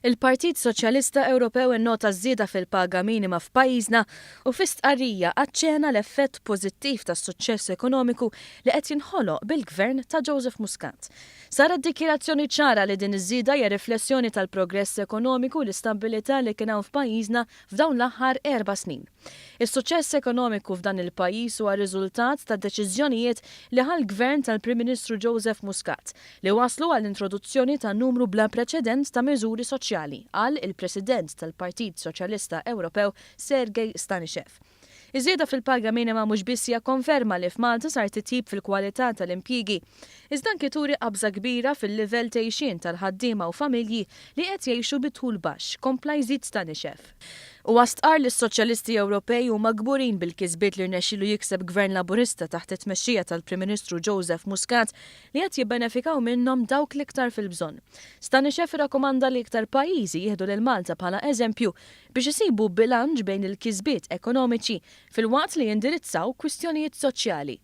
Il-Partit Soċjalista Ewropew innota żieda fil-paga minima f'pajjiżna u fi stqarrija aċċena l-effett pożittiv tas-suċċess ekonomiku li qed jinħoloq bil-gvern ta' Joseph Muscat. Saret dikjarazzjoni ċara li din iż-żieda hija riflessjoni tal-progress ekonomiku u l-istabbilità li kien hawn f'pajjiżna f'dawn l-aħħar 4 snin. Is-suċċess ekonomiku f'dan il-pajjiż huwa riżultat ta' deċiżjonijiet li ħall-gvern tal-Prim Ministru Joseph Muscat li waslu għall-introduzzjoni ta' numru bla preċedent ta' miżuri soċjali qal il-President tal-Partit Soċjalista Ewropew Sergej Stanishev. Iż-żieda fil-paga minima mhux biss hija konferma li f'Malta sar titjib fil-kwalità tal-impjiegi, iżda anke turi qabża kbira fil-livell tgħixin tal-ħaddiema u familji li qed jgħixu bitħul baxx, kompla jżid Stanishev. U għastqar li s-Soċjalisti Ewropej huma kburin bil-kisbiet li rnexxielu jikseb Gvern Laburista taħt it-tmexxija tal-Prim Ministru Joseph Muscat li qed jibbenefikaw minnhom dawk l-iktar fil-bżonn. Stanishev irrakkomanda li iktar pajjiżi jieħdu lil Malta bħala eżempju biex isibu bilanċ bejn il-kisbiet ekonomiċi fil-waqt li jindirizzaw kwistjonijiet soċjali.